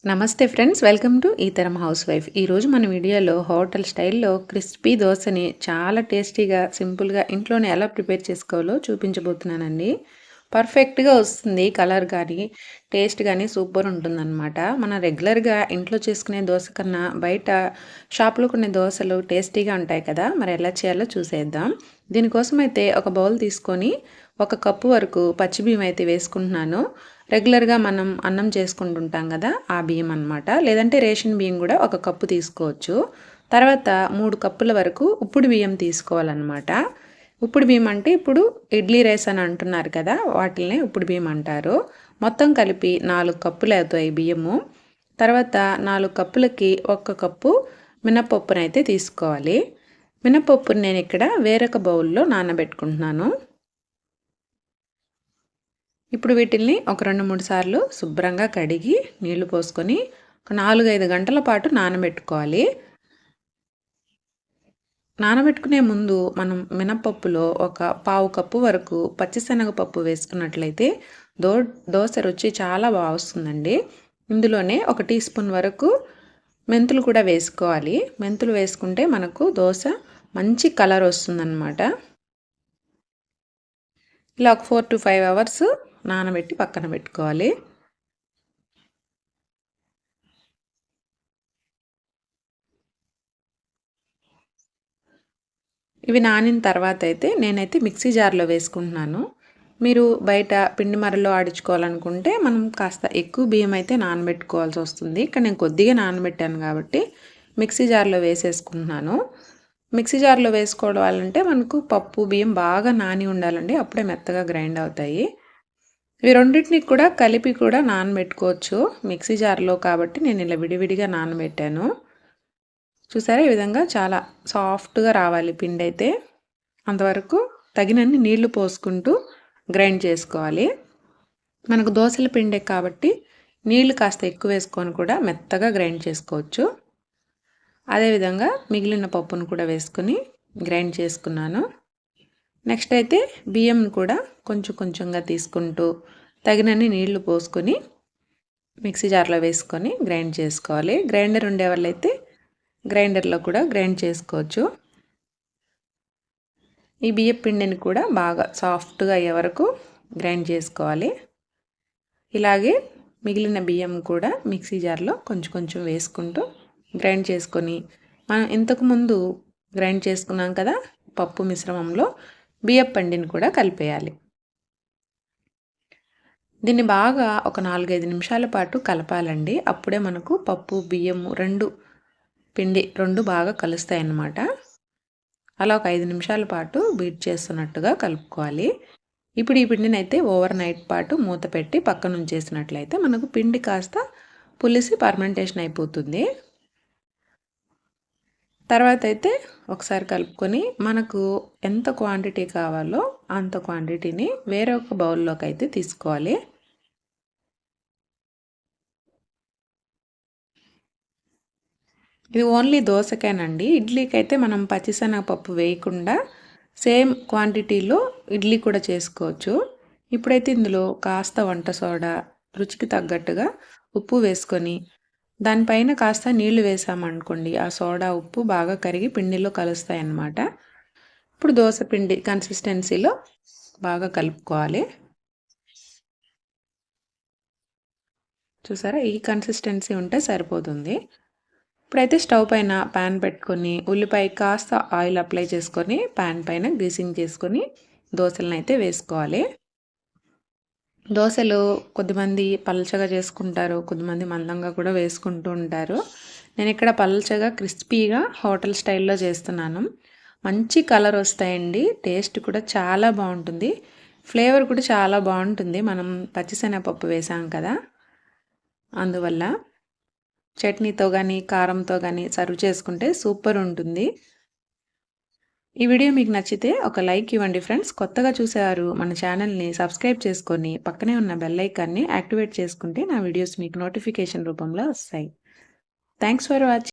నమస్తే friends, welcome to ఈ తరం హౌస్ వైఫ్. ఈరోజు మన వీడియోలో హోటల్ స్టైల్లో క్రిస్పీ దోశని చాలా టేస్టీగా సింపుల్గా ఇంట్లోనే ఎలా ప్రిపేర్ చేసుకోవాలో చూపించబోతున్నానండి. పర్ఫెక్ట్గా వస్తుంది, కలర్ కానీ టేస్ట్ కానీ సూపర్ ఉంటుందన్నమాట. మనం రెగ్యులర్గా ఇంట్లో చేసుకునే దోశ కన్నా బయట షాప్లో కొనే దోశలు టేస్టీగా ఉంటాయి కదా. మరి ఎలా చేయాలో చూసేద్దాం. దీనికోసం అయితే ఒక బౌల్ తీసుకొని 1 కప్పు వరకు పచ్చి బియ్యం అయితే వేసుకుంటున్నాను. రెగ్యులర్గా మనం అన్నం చేసుకుంటుంటాం కదా, ఆ బియ్యం అన్నమాట. లేదంటే రేషన్ బియ్యం కూడా 1 కప్పు తీసుకోవచ్చు. తర్వాత 3 కప్పుల వరకు ఉప్పుడు బియ్యం తీసుకోవాలన్నమాట. ఉప్పుడు బియ్యం అంటే ఇప్పుడు ఇడ్లీ రైస్ అని అంటున్నారు కదా, వాటిల్నే ఉప్పుడు బియ్యం అంటారు. మొత్తం కలిపి 4 కప్పులు అవుతాయి బియ్యము. తర్వాత 4 కప్పులకి 1 కప్పు మినపప్పునైతే తీసుకోవాలి. మినపప్పుని నేను ఇక్కడ వేరొక బౌల్లో నానబెట్టుకుంటున్నాను. ఇప్పుడు వీటిల్ని ఒక 2-3 సార్లు శుభ్రంగా కడిగి నీళ్లు పోసుకొని ఒక 4-5 గంటల పాటు నానబెట్టుకోవాలి. నానబెట్టుకునే ముందు మనం మినపప్పులో ఒక 1/4 కప్పు వరకు పచ్చిశనగపప్పు వేసుకున్నట్లయితే దోశ రుచి చాలా బాగా వస్తుందండి. ఇందులోనే 1 టీ స్పూన్ వరకు మెంతులు కూడా వేసుకోవాలి. మెంతులు వేసుకుంటే మనకు దోశ మంచి కలర్ వస్తుందన్నమాట. ఇలా ఒక 4 to 5 అవర్స్ నానబెట్టి పక్కన పెట్టుకోవాలి. ఇవి నానిన తర్వాత అయితే నేనైతే మిక్సీ జార్లో వేసుకుంటున్నాను. మీరు బయట పిండి మరలో ఆడించుకోవాలనుకుంటే మనం కాస్త ఎక్కువ బియ్యం అయితే నానబెట్టుకోవాల్సి వస్తుంది. ఇక్కడ నేను కొద్దిగా నానబెట్టాను కాబట్టి మిక్సీ జార్లో వేసేసుకుంటున్నాను. మిక్సీ జార్లో వేసుకోవాలంటే మనకు పప్పు బియ్యం బాగా నాని ఉండాలండి, అప్పుడే మెత్తగా గ్రైండ్ అవుతాయి. ఇవి రెండింటిని కూడా కలిపి కూడా నానబెట్టుకోవచ్చు మిక్సీ జార్లో, కాబట్టి నేను ఇలా విడివిడిగా నానబెట్టాను. చూసారా, ఈ విధంగా చాలా సాఫ్ట్గా రావాలి పిండి అయితే. అంతవరకు తగినన్ని నీళ్లు పోసుకుంటూ గ్రైండ్ చేసుకోవాలి. మనకు దోశల పిండే కాబట్టి నీళ్లు కాస్త ఎక్కువ వేసుకొని కూడా మెత్తగా గ్రైండ్ చేసుకోవచ్చు. అదేవిధంగా మిగిలిన పప్పును కూడా వేసుకొని గ్రైండ్ చేసుకున్నాను. నెక్స్ట్ అయితే బియ్యంను కూడా కొంచెం కొంచెంగా తీసుకుంటూ తగినన్ని నీళ్లు పోసుకొని మిక్సీ జార్లో వేసుకొని గ్రైండ్ చేసుకోవాలి. గ్రైండర్ ఉండే వాళ్ళైతే గ్రైండర్లో కూడా గ్రైండ్ చేసుకోవచ్చు. ఈ బియ్యం పిండిని కూడా బాగా సాఫ్ట్గా అయ్యే వరకు గ్రైండ్ చేసుకోవాలి. ఇలాగే మిగిలిన బియ్యం కూడా మిక్సీ జార్లో కొంచెం కొంచెం వేసుకుంటూ గ్రైండ్ చేసుకొని మనం ఇంతకుముందు గ్రైండ్ చేసుకున్నాం కదా పప్పు మిశ్రమంలో బియ్యం పిండిని కూడా కలిపేయాలి. దీన్ని బాగా ఒక 4-5 నిమిషాల పాటు కలపాలండి. అప్పుడే మనకు పప్పు బియ్యము పిండి రెండు బాగా కలుస్తాయి అన్నమాట. అలా ఒక 5 నిమిషాల పాటు బీట్ చేస్తున్నట్టుగా కలుపుకోవాలి. ఇప్పుడు ఈ పిండిని అయితే ఓవర్ నైట్ పాటు మూత పెట్టి పక్కన ఉంచేసినట్లయితే మనకు పిండి కాస్త పులిసి పర్మెంటేషన్ అయిపోతుంది. తర్వాత అయితే ఒకసారి కలుపుకొని మనకు ఎంత క్వాంటిటీ కావాలో అంత క్వాంటిటీని వేరొక బౌల్లోకి అయితే తీసుకోవాలి. ఇది ఓన్లీ దోశకేనండి. ఇడ్లీకి అయితే మనం పచ్చిశనగపప్పు వేయకుండా సేమ్ క్వాంటిటీలో ఇడ్లీ కూడా చేసుకోవచ్చు. ఇప్పుడైతే ఇందులో కాస్త వంట సోడా, రుచికి తగ్గట్టుగా ఉప్పు వేసుకొని దానిపైన కాస్త నీళ్లు వేసామనుకోండి, ఆ సోడా ఉప్పు బాగా కరిగి పిండిలో కలుస్తాయి అన్నమాట. ఇప్పుడు దోశ పిండి కన్సిస్టెన్సీలో బాగా కలుపుకోవాలి. చూసారా, ఈ కన్సిస్టెన్సీ ఉంటే సరిపోతుంది. ఇప్పుడైతే స్టవ్ పైన ప్యాన్ పెట్టుకొని ఉల్లిపాయ కాస్త ఆయిల్ అప్లై చేసుకొని ప్యాన్ పైన గ్రీసింగ్ చేసుకొని దోశలను అయితే వేసుకోవాలి. దోశలు కొద్దిమంది పల్చగా చేసుకుంటారు, కొద్దిమంది మందంగా కూడా వేసుకుంటూ ఉంటారు. నేను ఇక్కడ పల్చగా క్రిస్పీగా హోటల్ స్టైల్లో చేస్తున్నాను. మంచి కలర్ వస్తాయండి, టేస్ట్ కూడా చాలా బాగుంటుంది, ఫ్లేవర్ కూడా చాలా బాగుంటుంది. మనం పచ్చిశనగపప్పు వేసాం కదా, అందువల్ల చట్నీతో కానీ కారంతో కానీ సర్వ్ చేసుకుంటే సూపర్ ఉంటుంది. ఈ వీడియో మీకు నచ్చితే ఒక లైక్ ఇవ్వండి ఫ్రెండ్స్. కొత్తగా చూసేవారు మన ఛానల్ని సబ్స్క్రైబ్ చేసుకొని పక్కనే ఉన్న బెల్ ఐకాన్ని యాక్టివేట్ చేసుకుంటే నా వీడియోస్ మీకు నోటిఫికేషన్ రూపంలో వస్తాయి. Thanks for watching.